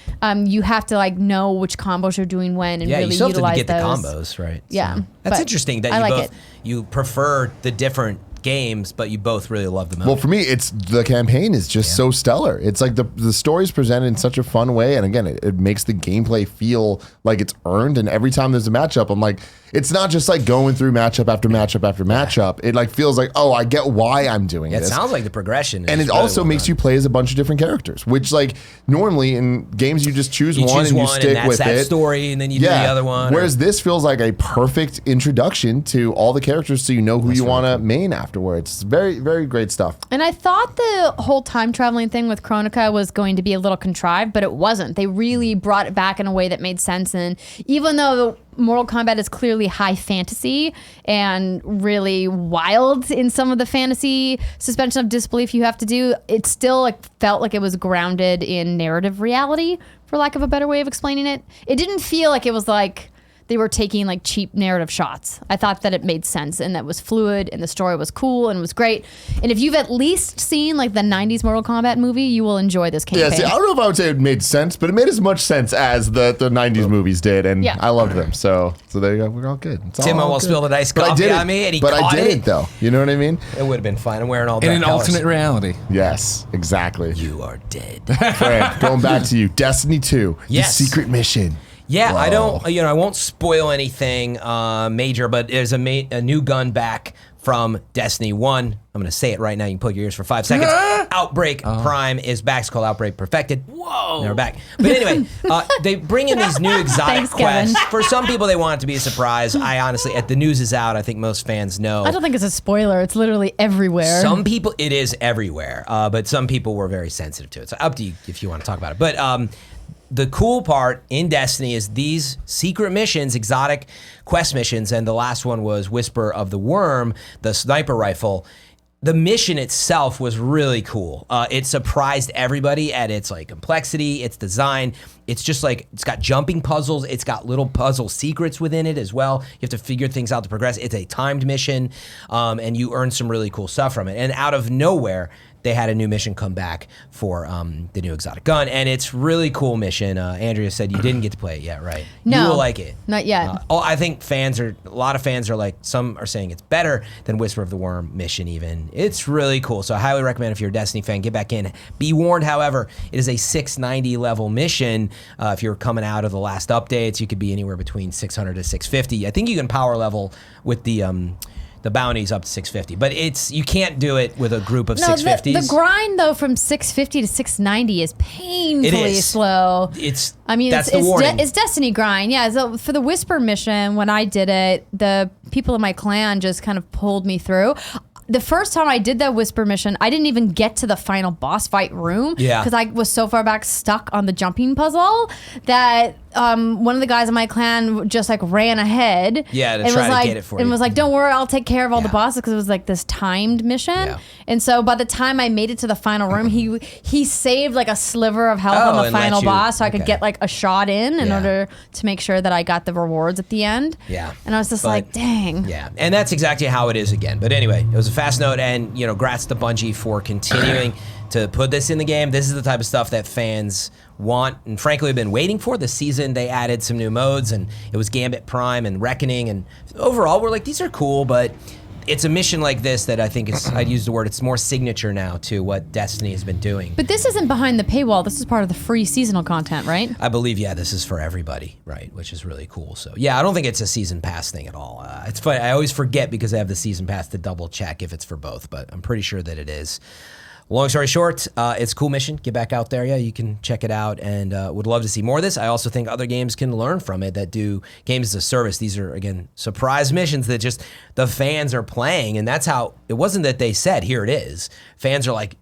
you have to like know which combos you're doing when and Yeah, really you still have to utilize get those. the combos, right? Yeah, That's but interesting that I you like both it. you prefer the different games, but you both really love them. Well, for me, it's the campaign is just so stellar. It's like the story's presented in such a fun way, and again, it makes the gameplay feel like it's earned. And every time there's a matchup, I'm like, it's not just like going through matchup after matchup after matchup. It like feels like, oh, I get why I'm doing It this. sounds like the progression, And is it really also well makes done. you play as a bunch of different characters, which like normally in games you just choose You one choose and you one, stick and that's with that it. story, and then you do the other one. Whereas this feels like a perfect introduction to all the characters, so you know who you want to main afterwards. It's very, very great stuff. And I thought the whole time traveling thing with Chronica was going to be a little contrived, but it wasn't. They really brought it back in a way that made sense. And even though Mortal Kombat is clearly high fantasy and really wild in some of the fantasy suspension of disbelief you have to do, it still like felt like it was grounded in narrative reality, for lack of a better way of explaining it. It didn't feel like it was like they were taking like cheap narrative shots. I thought that it made sense and that was fluid and the story was cool and was great. And if you've at least seen like the 90s Mortal Kombat movie, you will enjoy this campaign. Yeah, see, I don't know if I would say it made sense, but it made as much sense as the 90s movies did, and Yeah. I loved them. So there you go. We're all good. It's Tim all almost good. spilled a nice But I coffee did on it. me, and he But I caught did it. it though. You know what I mean? It would have been fine. I'm wearing all In dark an colors. alternate reality. Yes, exactly. You are dead. Fran, going back to you, Destiny 2, Yes. the secret mission. Yeah, I Whoa. don't. I won't spoil anything major, but there's a new gun back from Destiny 1. I'm going to say it right now. You can plug your ears for 5 seconds. Outbreak Prime is back. It's called Outbreak Perfected. Whoa. Now we're back. But anyway, they bring in these new exotic Thanks, Kevin. quests. For some people, they want it to be a surprise. I honestly, the news is out. I think most fans know. I don't think it's a spoiler. It's literally everywhere. Some people, it is everywhere, but some people were very sensitive to it. So up to you if you want to talk about it. But the cool part in Destiny is these secret missions, exotic quest missions, and the last one was Whisper of the Worm, the sniper rifle. The mission itself was really cool. It surprised everybody at its like complexity, its design. It's just like it's got jumping puzzles. It's got little puzzle secrets within it as well. You have to figure things out to progress. It's a timed mission, and you earn some really cool stuff from it. And out of nowhere, they had a new mission come back for the new exotic gun, and it's really cool mission. Andrea said you didn't get to play it yet, right? No, you will like it. not yet. I think a lot of fans are like, some are saying it's better than Whisper of the Worm mission even. It's really cool, so I highly recommend if you're a Destiny fan, get back in. Be warned, however, it is a 690 level mission. If you're coming out of the last updates, you could be anywhere between 600 to 650. I think you can power level with the bounties up to 650, but you can't do it with a group of 650s. The grind though from 650 to 690 is painfully slow. That's the warning. It's Destiny grind. Yeah. So for the Whisper mission, when I did it, the people in my clan just kind of pulled me through. The first time I did that Whisper mission, I didn't even get to the final boss fight room. Yeah. Because I was so far back stuck on the jumping puzzle that one of the guys in my clan just like ran ahead. Yeah, to and try was to like, get it for and you. was like, "Don't worry, I'll take care of all the Yeah. bosses," because it was like this timed mission. Yeah. And so by the time I made it to the final room, he saved like a sliver of health Oh, on the and let final you- boss, so I could okay. get like a shot in Yeah. order to make sure that I got the rewards at the end. Yeah. And I was just But- like, "Dang." Yeah, and that's exactly how it is again. But anyway, it was a fast note, and grats to Bungie for continuing to put this in the game. This is the type of stuff that fans want, and frankly, have been waiting for. This season, they added some new modes, and it was Gambit Prime and Reckoning, and overall, we're like, these are cool, but it's a mission like this that I think is, I'd use the word, it's more signature now to what Destiny has been doing. But this isn't behind the paywall. This is part of the free seasonal content, right? I believe, yeah, this is for everybody, right? Which is really cool. So, yeah, I don't think it's a season pass thing at all. It's funny. I always forget because I have the season pass to double check if it's for both, but I'm pretty sure that it is. Long story short, it's a cool mission. Get back out there. Yeah, you can check it out, and would love to see more of this. I also think other games can learn from it that do games as a service. These are, again, surprise missions that just the fans are playing, and that's how, it wasn't that they said, here it is. Fans are like,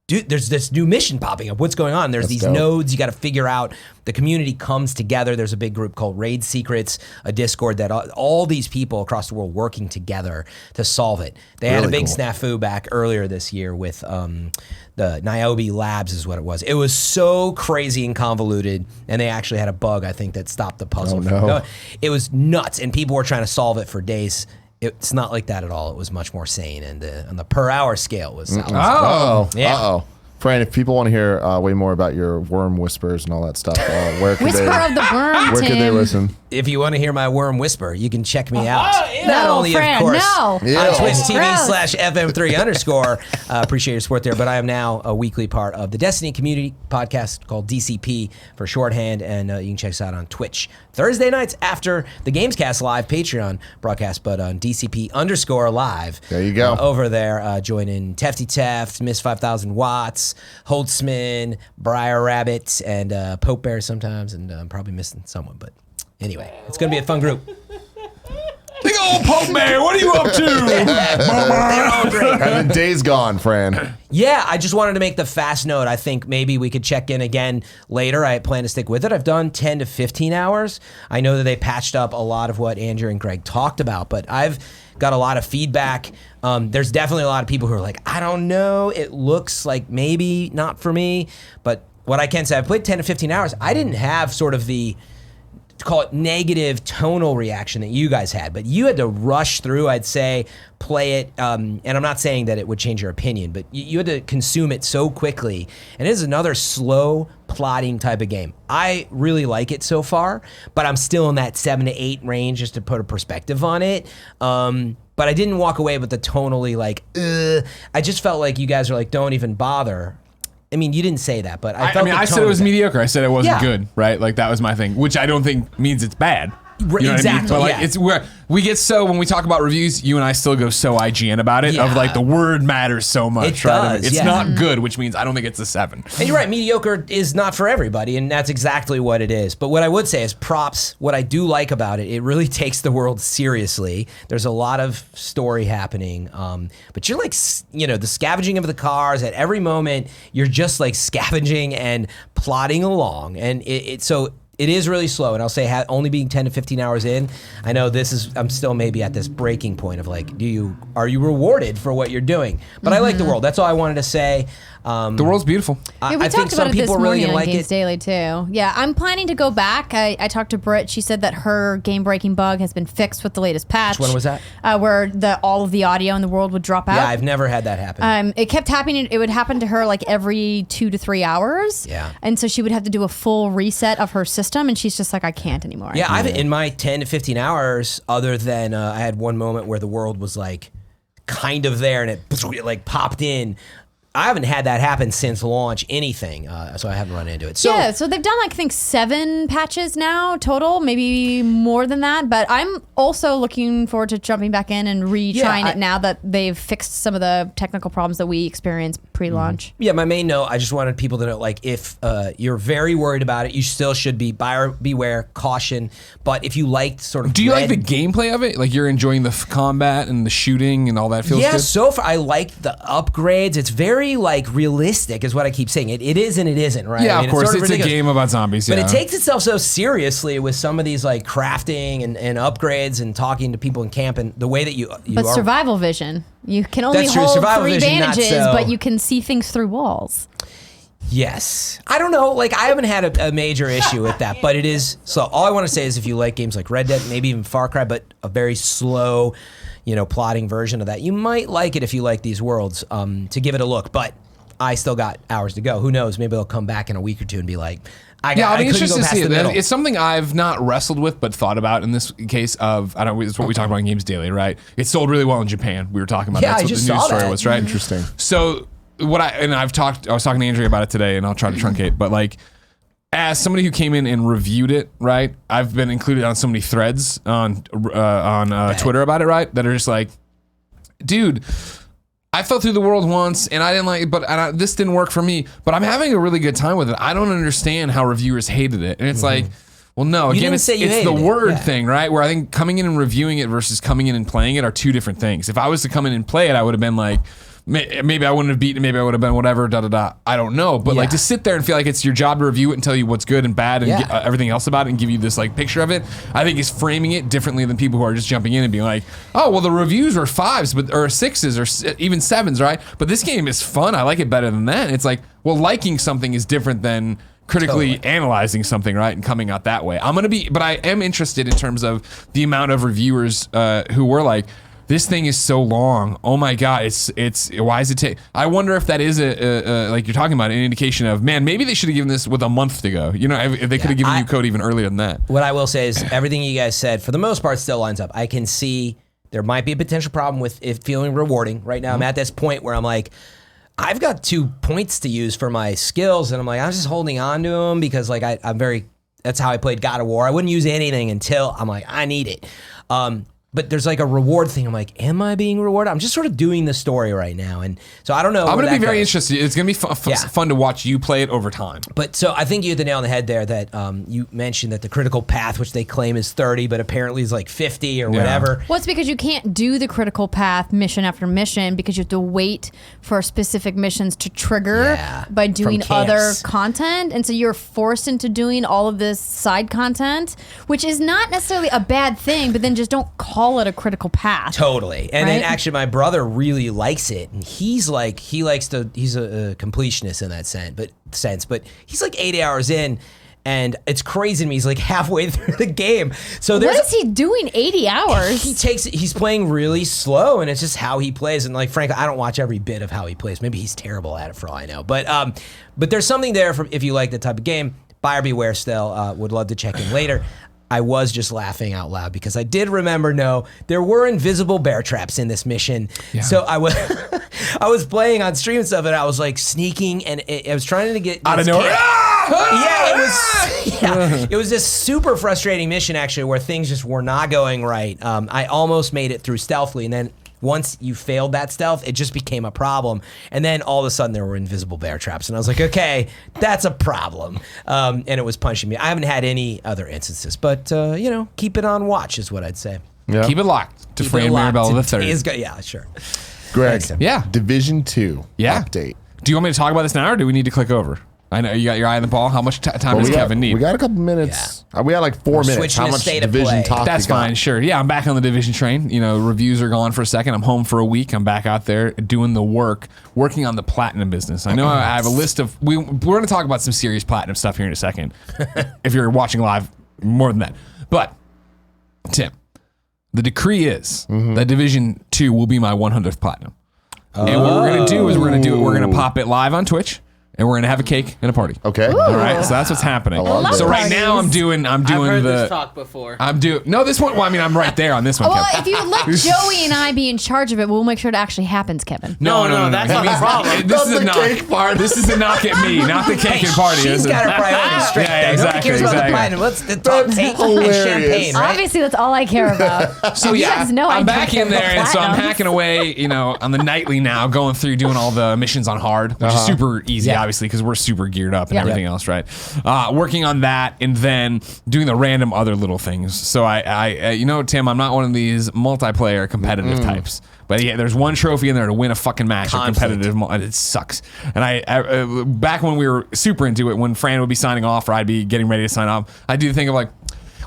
dude, there's this new mission popping up. What's going on? There's these dope. nodes you got to figure out. The community comes together. There's a big group called Raid Secrets, a Discord that all these people across the world working together to solve it. They had a Really big cool. snafu back earlier this year with the Niobe Labs is what it was. It was so crazy and convoluted, and they actually had a bug, I think, that stopped the puzzle. Oh, from no. going. It was nuts, and people were trying to solve it for days. It's not like that at all. It was much more sane, and on the per hour scale was. Uh-oh. Yeah. Uh-oh. Fran, if people want to hear way more about your worm whispers and all that stuff, where could Whisper they of the worm, where could they Tim. listen? If you want to hear my worm whisper, you can check me out. Not No, only, Fran, of course, no. Yeah. on Twitch TV Gross. /FM3_. Appreciate your support there. But I am now a weekly part of the Destiny community podcast called DCP for shorthand. And you can check us out on Twitch Thursday nights after the Gamescast Live Patreon broadcast, but on DCP_live. There you go. Over there, join in Tefty Teft, Miss 5000 Watts, Holtzman, Briar Rabbit, and Pope Bear sometimes. And I'm probably missing someone, but anyway, it's going to be a fun group. Big old Pope Man, what are you up to? They're all great. And the day's gone, Fran. Yeah, I just wanted to make the fast note. I think maybe we could check in again later. I plan to stick with it. I've done 10 to 15 hours. I know that they patched up a lot of what Andrew and Greg talked about, but I've got a lot of feedback. There's definitely a lot of people who are like, I don't know, it looks like maybe not for me. But what I can say, I've played 10 to 15 hours. I didn't have sort of the, call it negative tonal reaction that you guys had, but you had to rush through, I'd say, play it, and I'm not saying that it would change your opinion, but you had to consume it so quickly, and it is another slow plotting type of game. I really like it so far, but I'm still in that 7 to 8 range just to put a perspective on it. But I didn't walk away with the tonally like, I just felt like you guys are like, don't even bother. I mean, you didn't say that, but I felt the I said tone it was of mediocre. I said it wasn't Yeah. good, right? Like that was my thing, which I don't think means it's bad. Right, You know what I mean? exactly, But like yeah. it's where we get so when we talk about reviews, you and I still go so IGN about it. Yeah. Of like the word matters so much. It right? does, It's yeah. not good, which means I don't think it's a 7. And you're right, mediocre is not for everybody, and that's exactly what it is. But what I would say is props. What I do like about it, it really takes the world seriously. There's a lot of story happening, but you're like, the scavenging of the cars at every moment. You're just like scavenging and plotting along, and so. It is really slow, and I'll say only being 10 to 15 hours in, I know I'm still maybe at this breaking point of like, are you rewarded for what you're doing? But I like the world. That's all I wanted to say. The world's beautiful. Yeah, we I think talked some about it this people are really morning gonna on like Games it. Daily too. Yeah, I'm planning to go back. I talked to Britt. She said that her game-breaking bug has been fixed with the latest patch. Which one was that? Where all of the audio in the world would drop out. Yeah, I've never had that happen. It kept happening. It would happen to her like every 2 to 3 hours. Yeah. And so she would have to do a full reset of her system, and she's just like, I can't anymore. Yeah, I've in my 10 to 15 hours, other than I had one moment where the world was like kind of there and it like popped in. I haven't had that happen since launch anything, so I haven't run into it. So yeah, so they've done like, I think 7 patches now total, maybe more than that. But I'm also looking forward to jumping back in and retrying Yeah, it now that they've fixed some of the technical problems that we experienced pre-launch. Yeah, my main note, I just wanted people to know, like, if you're very worried about it, you still should be buyer beware, caution. But if you liked sort of Do you like the gameplay of it? Like you're enjoying the combat and the shooting and all that feels yeah, good? so far I like the upgrades. It's very like realistic, is what I keep saying. It is and it isn't, right? Yeah, I mean, of course. sort It's a ridiculous. game about zombies. But Yeah. it takes itself so seriously with some of these like crafting and upgrades and talking to people in camp and the way that you But are. survival vision. You can only That's true. hold Survival 3 vision, not bandages, so. but you can see things through walls. Yes. I don't know. Like, I haven't had a major issue with that, but it is. So, all I want to say is if you like games like Red Dead, maybe even Far Cry, but a very slow, plotting version of that, you might like it if you like these worlds, to give it a look. But I still got hours to go. Who knows? Maybe they'll come back in a week or two and be like, I it's couldn't just go to past see the it. middle. It's something I've not wrestled with, but thought about in this case of, it's what we talk about in Games Daily, right? It sold really well in Japan. We were talking about Yeah, that's I what just the news saw story that. was, right? Interesting. So I was talking to Andrea about it today, and I'll try to truncate, but like, as somebody who came in and reviewed it, right? I've been included on so many threads on Twitter about it, right? That are just like, dude, I fell through the world once and I didn't like it, but this didn't work for me, but I'm having a really good time with it. I don't understand how reviewers hated it. And it's like, well, no, again, didn't it's, say you it's the hated it. word Yeah. thing, right? Where I think coming in and reviewing it versus coming in and playing it are two different things. If I was to come in and play it, I would have been like, maybe I wouldn't have beaten it, maybe I would have been whatever, I don't know. But like Yeah. to sit there and feel like it's your job to review it and tell you what's good and bad and Yeah. get, everything else about it and give you this like picture of it, I think is framing it differently than people who are just jumping in and being like, oh, well, the reviews were 5s or 6s or even 7s, right? But this game is fun. I like it better than that. And it's like, well, liking something is different than critically analyzing something, right, and coming out that way. But I am interested in terms of the amount of reviewers who were like, this thing is so long. Oh my God, it's why is it take? I wonder if that is a like you're talking about an indication of, man, maybe they should have given this with a month to go. If they could have given you code even earlier than that. What I will say is everything you guys said, for the most part, still lines up. I can see there might be a potential problem with it feeling rewarding. Right now, I'm at this point where I'm like, I've got 2 points to use for my skills, and I'm like, I'm just holding on to them because like I'm very. That's how I played God of War. I wouldn't use anything until I'm like, I need it. But there's like a reward thing. I'm like, am I being rewarded? I'm just sort of doing the story right now. And so I don't know. I'm going to be very goes. interested. It's going to be Yeah. fun to watch you play it over time. But so I think you hit the nail on the head there that you mentioned that the critical path, which they claim is 30, but apparently is like 50 or whatever. Well, it's because you can't do the critical path mission after mission because you have to wait for specific missions to trigger by doing from other camps. content. And so you're forced into doing all of this side content, which is not necessarily a bad thing, but then just don't call it a critical path. Totally. And then Right? actually my brother really likes it. And he's like, he's a completionist in that sense, but he's like 80 hours in. And it's crazy to me. He's like halfway through the game. So there's What is he doing 80 hours? he's playing really slow, and it's just how he plays. And like, frankly, I don't watch every bit of how he plays. Maybe he's terrible at it for all I know. But there's something there for if you like the type of game. Buyer beware still. Would love to check in later. I was just laughing out loud because I did remember, there were invisible bear traps in this mission. Yeah. So I was I was playing on stream and stuff, and I was like sneaking, and I was trying to get Out of this nowhere. it was this super frustrating mission actually where things just were not going right. I almost made it through stealthily, and then once you failed that stealth, it just became a problem. And then all of a sudden there were invisible bear traps, and I was like, okay, that's a problem. And it was punching me. I haven't had any other instances, but keep it on watch is what I'd say. Yeah. Keep it locked to Keep Fran it locked. Marabella Today's III. yeah, sure. Greg. Thanks, Tim. Yeah. Division 2 Yeah. update. Do you want me to talk about this now, or do we need to click over? I know you got your eye on the ball. How much time Well, does Kevin need? We got a couple minutes. We got like 4 minutes. switching How to much state of division play. talk That's you got? fine, sure. Yeah, I'm back on the division train. Reviews are gone for a second. I'm home for a week. I'm back out there doing the work, working on the platinum business. I know I have a list of. We're going to talk about some serious platinum stuff here in a second. If you're watching live, more than that. But Tim, the decree is that Division 2 will be my 100th platinum. And what we're going to do is we're going to pop it live on Twitch. and we're gonna have a cake and a party. Okay. Ooh. All right, so that's what's happening. love So it. right now I'm doing I've heard the. this talk before. No, this one. Well, I mean, I'm right there on this one. Well, Kevin. if you let Joey and I be in charge of it, we'll make sure it actually happens, Kevin. No, that's not the problem. This is Not a the knock. cake party. This is a knock at me, not the cake and party. She's This is- got her priorities straight. Yeah, there. exactly, Nobody cares about exactly. the pie. What's the top That's eight hilarious. and champagne, right? Obviously, that's all I care about. So You yeah, guys know I I'm don't back care in there, about and so I'm platinums. hacking away, on the nightly now, going through doing all the missions on hard, which is super easy, Yeah. obviously, because we're super geared up and Yeah. everything else, right? Working on that, and then doing the random other little things. So I Tim, I'm not one of these multiplayer competitive types. But yeah, there's one trophy in there to win a fucking match of Conflict. competitive, and it sucks. And I back when we were super into it, when Fran would be signing off or I'd be getting ready to sign off, I'd do the thing of like,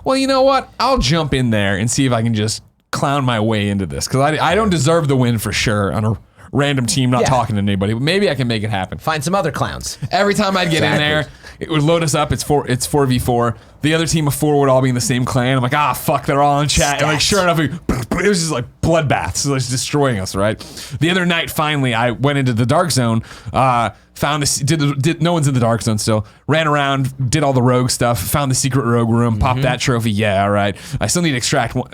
well, you know what? I'll jump in there and see if I can just clown my way into this, because I don't deserve the win for sure on a random team, not Yeah. talking to anybody, but maybe I can make it happen. Find some other clowns. Every time I'd get in there, it would load us up. It's 4v4. The other team of 4 would all be in the same clan. I'm like, fuck, they're all in chat. And like, sure enough, it was just like bloodbaths. It was destroying us, right? The other night, finally, I went into the dark zone, found this, no one's in the dark zone still, ran around, did all the rogue stuff, found the secret rogue room, popped that trophy. Yeah, all right. I still need to extract one.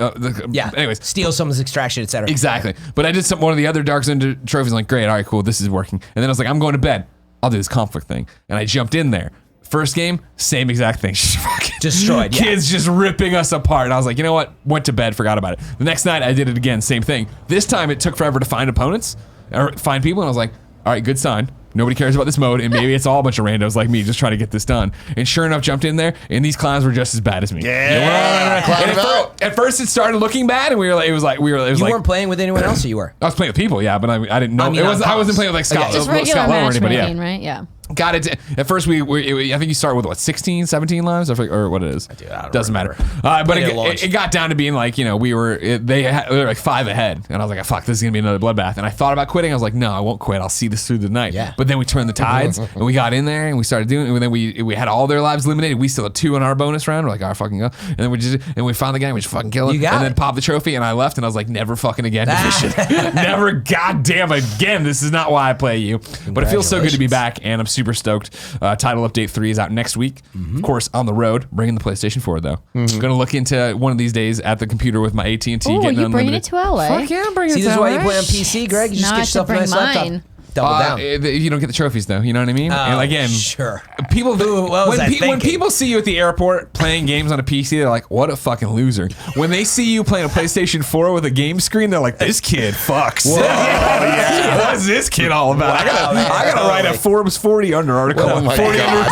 Anyways. Steal someone's extraction, etc. Exactly. But I did one of the other Dark Zone trophies. I'm like, great, all right, cool, this is working. And then I was like, I'm going to bed. I'll do this conflict thing. And I jumped in there. First game, same exact thing. Just fucking Destroyed, yeah. Kids just ripping us apart. And I was like, you know what? Went to bed, forgot about it. The next night, I did it again, same thing. This time, it took forever to find opponents or find people. And I was like, all right, good sign. Nobody cares about this mode, and maybe it's all a bunch of randos like me just trying to get this done. And sure enough, jumped in there, and these clowns were just as bad as me. Yeah. Clown And them out. at first, it started looking bad, and it was like You weren't playing with anyone else, or you were? I was playing with people, yeah, but I didn't know. I mean, I wasn't playing with like Scott, Okay. Just regular Scott Lowe or anybody. matchmaking, Yeah. right? Yeah. Got it. At first, I think you start with 16, 17 lives, or what it is. Doesn't matter. But Played at launch. it got down to being like, they were like 5 ahead, and I was like, fuck, this is gonna be another bloodbath. And I thought about quitting. I was like, no, I won't quit. I'll see this through the night. Yeah. But then we turned the tides, and we got in there, and we started doing it. And then we had all their lives eliminated. We still had 2 in our bonus round. We're like, all right, fucking go. And then we found the guy. We just fucking kill him. You got and then it. popped the trophy, and I left, and I was like, never fucking again. Division. Never goddamn again. This is not why I play you. But it feels so good to be back, and I'm super stoked. Title Update 3 is out next week. Of course, on the road, bringing the PlayStation 4 though. I'm gonna look into one of these days at the computer with my AT&T. Ooh, getting you bringing unlimited. it to LA? Fuck yeah, I'm bringing See, it this to is why LA. you play on PC, Greg. You just Now I get have to yourself a bring nice laptop. mine. Double down. You don't get the trophies though. You know what I mean? And again, Sure. people What was when, I when thinking? people see you at the airport playing games on a PC, they're like, "What a fucking loser." When they see you playing a PlayStation 4 with a game screen, they're like, "This kid fucks." What is this kid all about? I gotta write a Forbes 40 under article. Oh my 40 God. under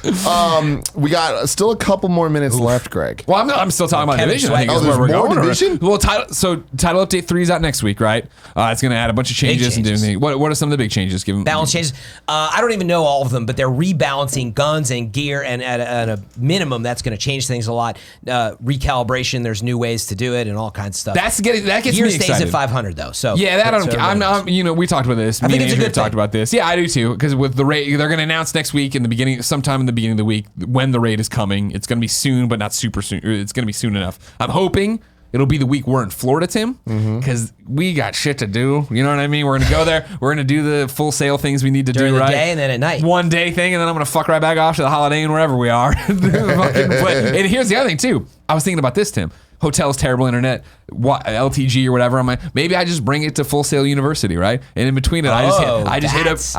40. We got still a couple more minutes left, Greg. Well, I'm still talking about Kevin Division. I think Swag. is Oh, where we're there's more going. Division? Well, title update 3 is out next week, right? It's going to add a bunch of changes and changes. everything. What are some of the big changes? Give them Balance changes. I don't even know all of them, but they're rebalancing guns and gear, and at a minimum, that's going to change things a lot. Recalibration. There's new ways to do it, and all kinds of stuff. that gets gear me stays excited. at 500 though. So Yeah, that I don't so care. everybody knows. We talked about this. I think Me it's a and Andrew good talked thing. about this. Yeah, I do too. Because with the raid, they're going to announce next week sometime in the beginning of the week when the raid is coming. It's going to be soon, but not super soon. It's going to be soon enough. I'm hoping it'll be the week we're in Florida, Tim, because we got shit to do. You know what I mean? We're going to go there. We're going to do the full sale things we need to During do, the right? day and then at night. One day thing, and then I'm going to fuck right back off to the Holiday Inn wherever we are. And here's the other thing, too. I was thinking about this, Tim. Hotel's terrible internet, LTG or whatever. I'm like, maybe I just bring it to Full Sail University, right? And in between it, I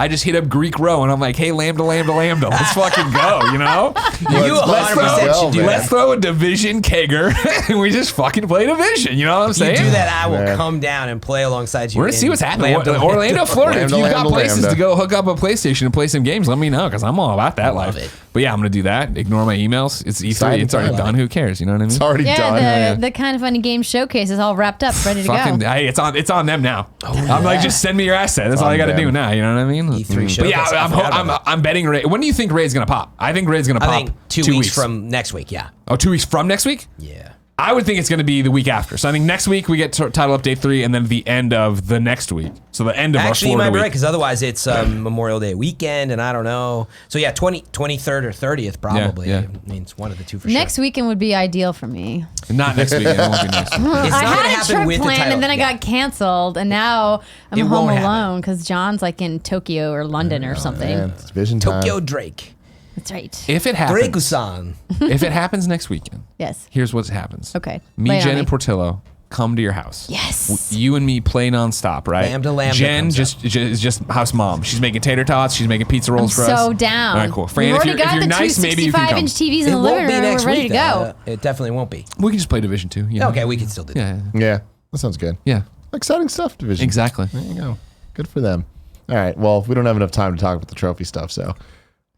just hit up Greek Row, and I'm like, hey, lambda, let's fucking go, you know? You 100% should do Let's that. throw a Division kegger, and we just fucking play Division. You know what I'm If saying? you do that, I will Man. come down and play alongside you. We're gonna see in what's happening. Lambda. Orlando, Florida. If Lambda, you've got lambda, places lambda. to go hook up a PlayStation and play some games, let me know because I'm all about that life. it. But yeah, I'm gonna do that. Ignore my emails. It's E3. Exciting It's already time. done. Who cares? You know what I mean? It's already done. Yeah, the kind of funny game showcase is all wrapped up, ready to Fucking, go. hey, it's on them now. I'm like, just send me your asset. That's all On I got to them. do now. You know what I mean? E3 But yeah, showcase, I forgot about I'm betting Raid. When do you think Raid's gonna pop? I think Raid's gonna pop. I think 2 weeks from next week. Yeah. Oh, 2 weeks from next week? Yeah. I would think it's going to be the week after. So I think next week we get title update 3, and then the end of the next week. So the end of Actually, our you Florida might be week. right, because otherwise it's Memorial Day weekend, and I don't know. So yeah, 23rd or 30th probably. Yeah. I mean, it's one of the two for Next sure. weekend would be ideal for me. Not next week. It won't be next week. It's I not gonna had a happen trip with the planned title. and then I Yeah. got canceled, and now I'm It home won't happen. alone because John's like in Tokyo or London or something. Man, it's vision time. Tokyo Drake. That's right. If it happens, Drake-san. if it happens next weekend, Yes. here's what happens. Okay. Me, Lay it on Jen, me. and Portillo come to your house. Yes. You and me play nonstop, right? Lambda Lambda Jen comes is just house mom. She's making tater tots. She's making pizza rolls for us. So down. All right, cool. Fran, We've if already you're, if got you're the nice, two maybe you can 65-inch come. TVs in It the living won't be room. next We're ready week. to go. It definitely won't be. We can just play Division 2. You know? Okay, we can still do that. Yeah. Yeah, that sounds good. Yeah. Exciting stuff, division. Exactly. There you go. Good for them. All right. Well, we don't have enough time to talk about the trophy stuff, so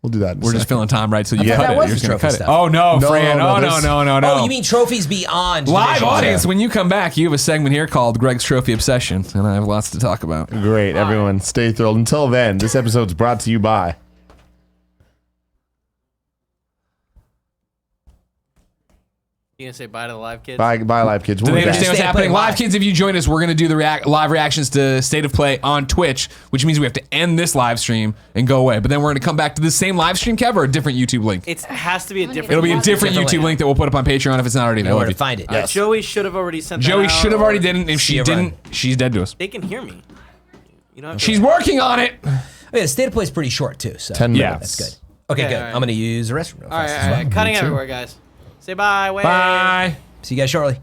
we'll do that. In a We're just second. filling time, right? So you Yeah. cut that it. was You're the just gonna trophy cut it. stuff. Oh no, No, Fran! no, Oh no, there's- no, no, no! Oh, you mean trophies beyond Live divisions? audience? When you come back, you have a segment here called Greg's Trophy Obsession, and I have lots to talk about. Great, everyone. Stay thrilled. Until then, this episode's brought to you by. You gonna say bye to the live kids? Bye, live kids. Do We'll they be back. understand what's State of happening? Play Live live. kids, if you join us, we're going to do the live reactions to State of Play on Twitch, which means we have to end this live stream and go away. But then we're going to come back to the same live stream, Kev, or a different YouTube link? It has to be a different. It'll be a different Different YouTube link. link that we'll put up on Patreon if it's not already Know where there. to find it. Joey should have already sent. Joey that out, should have already or- did it. If she See you, didn't, she's dead to us. They can hear me. You know. She's working on it. Oh, yeah, the State of Play is pretty short too. So 10 Yeah. minutes. that's good. Okay, Okay, good. all right. I'm gonna use the restroom real All right, fast all as right. well. Cutting too. everywhere, guys. Say bye. Wait. Bye. See you guys shortly.